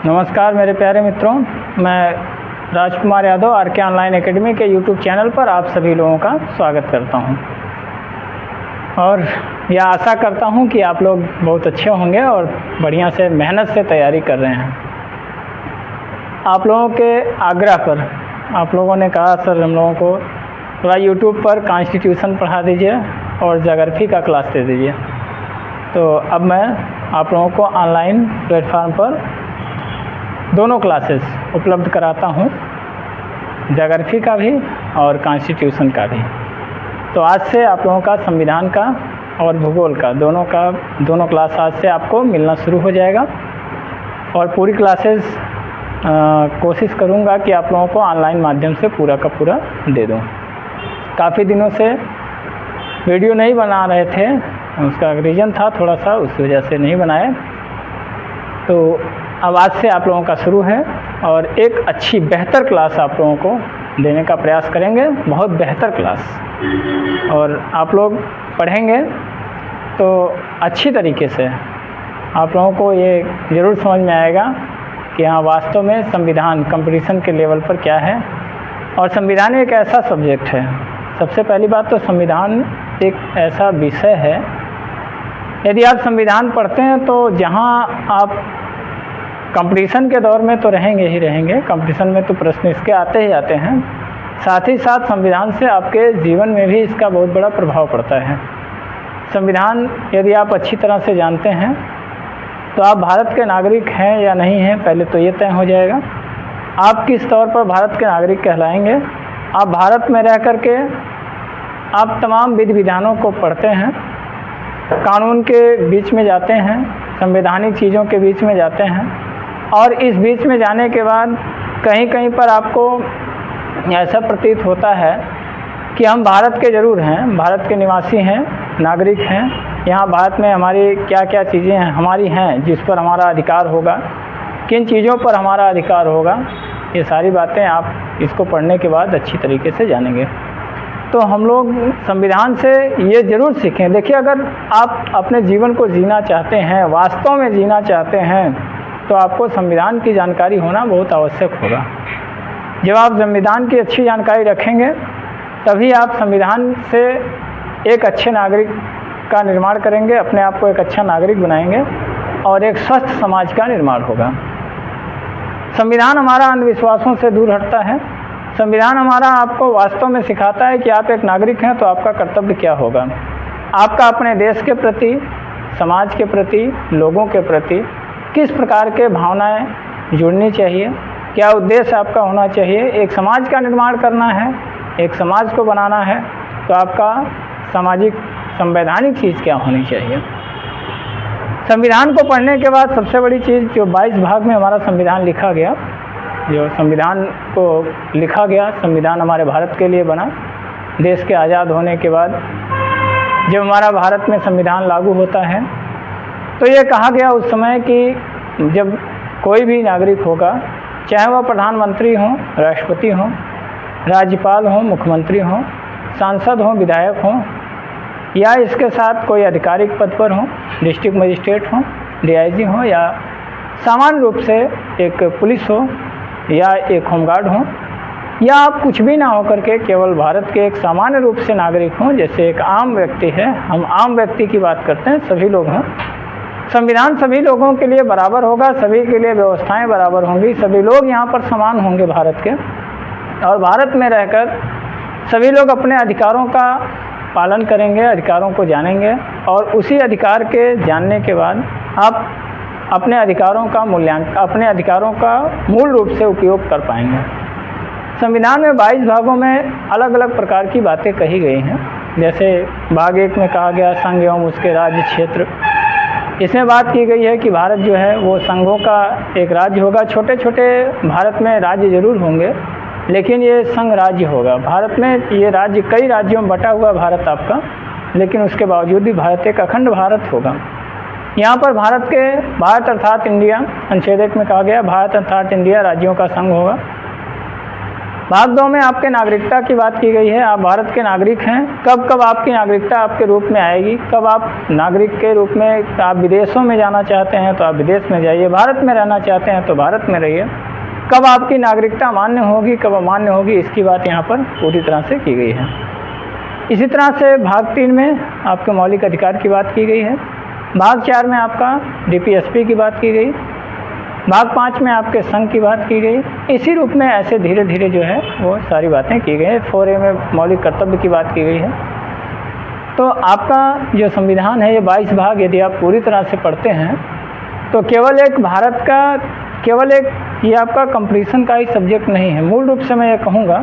नमस्कार मेरे प्यारे मित्रों, मैं Rajkumar Yadav R K. Online academy के यूट्यूब चैनल पर आप सभी लोगों का स्वागत करता हूं और यह आशा करता हूं कि आप लोग बहुत अच्छे होंगे और बढ़िया से मेहनत से तैयारी कर रहे हैं। आप लोगों के आग्रह पर आप लोगों ने कहा सर हम लोगों को थोड़ा यूट्यूब पर कॉन्स्टिट्यूशन पढ़ा दीजिए और ज्योग्राफी का क्लास दे दीजिए। तो अब मैं आप लोगों को ऑनलाइन प्लेटफॉर्म पर दोनों क्लासेस उपलब्ध कराता हूं, ज्योग्राफी का भी और कॉन्स्टिट्यूशन का भी। तो आज से आप लोगों का संविधान का और भूगोल का दोनों क्लास आज से आपको मिलना शुरू हो जाएगा और पूरी क्लासेस कोशिश करूंगा कि आप लोगों को ऑनलाइन माध्यम से पूरा का पूरा दे दूं। काफ़ी दिनों से वीडियो नहीं बना रहे थे, उसका रीज़न था थोड़ा सा, उस वजह से नहीं बनाए। तो अब आज से आप लोगों का शुरू है और एक अच्छी बेहतर क्लास आप लोगों को देने का प्रयास करेंगे, बहुत बेहतर क्लास। और आप लोग पढ़ेंगे तो अच्छी तरीके से आप लोगों को ये ज़रूर समझ में आएगा कि हाँ वास्तव में संविधान कंपटीशन के लेवल पर क्या है। और संविधान एक ऐसा सब्जेक्ट है, सबसे पहली बात तो संविधान एक ऐसा विषय है, यदि आप संविधान पढ़ते हैं तो जहाँ आप कंपटीशन के दौर में तो रहेंगे ही रहेंगे, कंपटीशन में तो प्रश्न इसके आते ही आते हैं, साथ ही साथ संविधान से आपके जीवन में भी इसका बहुत बड़ा प्रभाव पड़ता है। संविधान यदि आप अच्छी तरह से जानते हैं तो आप भारत के नागरिक हैं या नहीं हैं, पहले तो ये तय हो जाएगा। आप किस तौर पर भारत के नागरिक कहलाएंगे। आप भारत में रह कर के आप तमाम विधि विधानों को पढ़ते हैं, कानून के बीच में जाते हैं, संवैधानिक चीज़ों के बीच में जाते हैं और इस बीच में जाने के बाद कहीं कहीं पर आपको ऐसा प्रतीत होता है कि हम भारत के ज़रूर हैं, भारत के निवासी हैं, नागरिक हैं, यहाँ भारत में हमारी क्या क्या चीज़ें हैं हमारी हैं जिस पर हमारा अधिकार होगा, किन चीज़ों पर हमारा अधिकार होगा, ये सारी बातें आप इसको पढ़ने के बाद अच्छी तरीके से जानेंगे। तो हम लोग संविधान से ये ज़रूर सीखें। देखिए, अगर आप अपने जीवन को जीना चाहते हैं, वास्तव में जीना चाहते हैं, तो आपको संविधान की जानकारी होना बहुत आवश्यक होगा। जब आप संविधान की अच्छी जानकारी रखेंगे तभी आप संविधान से एक अच्छे नागरिक का निर्माण करेंगे, अपने आप को एक अच्छा नागरिक बनाएंगे और एक स्वस्थ समाज का निर्माण होगा। संविधान हमारा अंधविश्वासों से दूर हटता है। संविधान हमारा आपको वास्तव में सिखाता है कि आप एक नागरिक हैं तो आपका कर्तव्य क्या होगा। आपका अपने देश के प्रति, समाज के प्रति, लोगों के प्रति किस प्रकार के भावनाएं जुड़नी चाहिए, क्या उद्देश्य आपका होना चाहिए। एक समाज का निर्माण करना है, एक समाज को बनाना है, तो आपका सामाजिक संवैधानिक चीज़ क्या होनी चाहिए। संविधान को पढ़ने के बाद सबसे बड़ी चीज़ जो 22 भाग में हमारा संविधान लिखा गया, जो संविधान को लिखा गया, संविधान हमारे भारत के लिए बना। देश के आज़ाद होने के बाद जब हमारा भारत में संविधान लागू होता है तो ये कहा गया उस समय कि जब कोई भी नागरिक होगा, चाहे वह प्रधानमंत्री हों, राष्ट्रपति हों, राज्यपाल हों, मुख्यमंत्री हों, सांसद हों, विधायक हों या इसके साथ कोई आधिकारिक पद पर हों, डिस्ट्रिक्ट मजिस्ट्रेट हों, DIG हों या सामान्य रूप से एक पुलिस हो या एक होमगार्ड हो या आप कुछ भी ना होकर के केवल भारत के एक सामान्य रूप से नागरिक हों, जैसे एक आम व्यक्ति है, हम आम व्यक्ति की बात करते हैं, सभी लोग हों। संविधान सभी लोगों के लिए बराबर होगा, सभी के लिए व्यवस्थाएं बराबर होंगी, सभी लोग यहाँ पर समान होंगे भारत के, और भारत में रहकर सभी लोग अपने अधिकारों का पालन करेंगे, अधिकारों को जानेंगे और उसी अधिकार के जानने के बाद आप अपने अधिकारों का मूल्यांकन, अपने अधिकारों का मूल रूप से उपयोग कर पाएंगे। संविधान में 22 भागों में अलग अलग प्रकार की बातें कही गई हैं। जैसे भाग 1 में कहा गया संघ एवं उसके राज्य क्षेत्र। इसमें बात की गई है कि भारत जो है वो संघों का एक राज्य होगा। छोटे छोटे भारत में राज्य जरूर होंगे लेकिन ये संघ राज्य होगा। भारत में ये राज्य कई राज्यों में बटा हुआ भारत आपका, लेकिन उसके बावजूद भी भारत एक अखंड भारत होगा। यहाँ पर भारत अर्थात इंडिया, अनुच्छेद 1 में कहा गया भारत अर्थात इंडिया राज्यों का संघ होगा। भाग 2 में आपके नागरिकता की बात की गई है। आप भारत के नागरिक हैं। कब कब आपकी नागरिकता आपके रूप में आएगी, कब आप नागरिक के रूप में आप विदेशों में जाना चाहते हैं तो आप विदेश में जाइए, भारत में रहना चाहते हैं तो भारत में रहिए। कब आपकी नागरिकता मान्य होगी, कब अमान्य होगी, इसकी बात यहाँ पर पूरी तरह से की गई है। इसी तरह से भाग 3 में आपके मौलिक अधिकार की बात की गई है। भाग 4 में आपका DPSP की बात की गई। भाग 5 में आपके संघ की बात की गई। इसी रूप में ऐसे धीरे धीरे जो है वो सारी बातें की गई है। 4A में मौलिक कर्तव्य की बात की गई है। तो आपका जो संविधान है ये 22 भाग यदि आप पूरी तरह से पढ़ते हैं तो केवल एक भारत का केवल एक ये आपका कंप्लीशन का ही सब्जेक्ट नहीं है। मूल रूप से मैं ये कहूँगा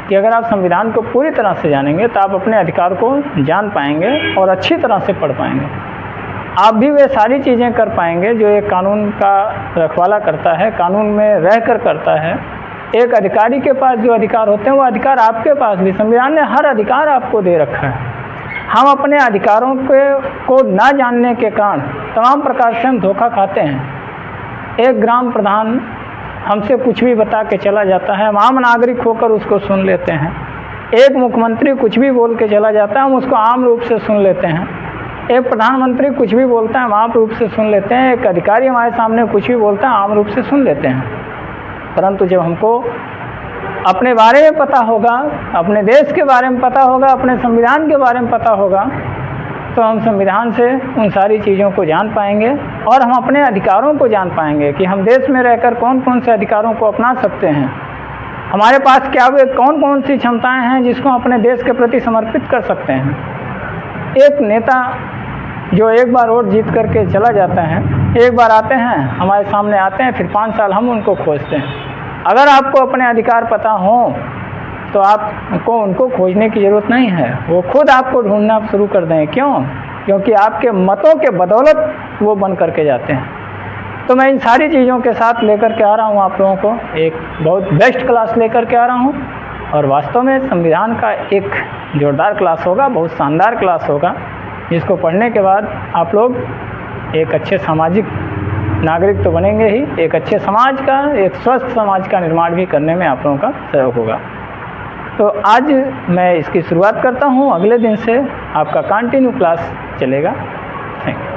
कि अगर आप संविधान को पूरी तरह से जानेंगे तो आप अपने अधिकार को जान पाएंगे और अच्छी तरह से पढ़ पाएंगे। आप भी वे सारी चीज़ें कर पाएंगे जो एक कानून का रखवाला करता है, कानून में रहकर करता है। एक अधिकारी के पास जो अधिकार होते हैं वो अधिकार आपके पास भी, संविधान ने हर अधिकार आपको दे रखा है। हम अपने अधिकारों को ना जानने के कारण तमाम प्रकार से हम धोखा खाते हैं। एक ग्राम प्रधान हमसे कुछ भी बता के चला जाता है, हम आम नागरिक होकर उसको सुन लेते हैं। एक मुख्यमंत्री कुछ भी बोल के चला जाता है, हम उसको आम रूप से सुन लेते हैं। एक प्रधानमंत्री कुछ भी बोलता है, हम आम रूप से सुन लेते हैं। एक अधिकारी हमारे सामने कुछ भी बोलता है, आम रूप से सुन लेते हैं। परंतु जब हमको अपने बारे में पता होगा, अपने देश के बारे में पता होगा, अपने संविधान के बारे में पता होगा, तो हम संविधान से उन सारी चीज़ों को जान पाएंगे और हम अपने अधिकारों को जान पाएंगे कि हम देश में रहकर कौन कौन से अधिकारों को अपना सकते हैं। हमारे पास क्या वे कौन कौन सी क्षमताएं हैं जिसको हम अपने देश के प्रति समर्पित कर सकते हैं। एक नेता जो एक बार वोट जीत करके चला जाता है, एक बार आते हैं, हमारे सामने आते हैं, फिर 5 साल हम उनको खोजते हैं। अगर आपको अपने अधिकार पता हो तो आपको उनको खोजने की ज़रूरत नहीं है, वो खुद आपको ढूंढना शुरू कर दें। क्यों? क्योंकि आपके मतों के बदौलत वो बन करके जाते हैं। तो मैं इन सारी चीज़ों के साथ लेकर के आ रहा हूँ आप लोगों को, एक बहुत बेस्ट क्लास लेकर के आ रहा हूँ और वास्तव में संविधान का एक जोरदार क्लास होगा, बहुत शानदार क्लास होगा, जिसको पढ़ने के बाद आप लोग एक अच्छे सामाजिक नागरिक तो बनेंगे ही, एक अच्छे समाज का, एक स्वस्थ समाज का निर्माण भी करने में आप लोगों का सहयोग होगा। तो आज मैं इसकी शुरुआत करता हूँ। अगले दिन से आपका कंटिन्यू क्लास चलेगा। Thank you.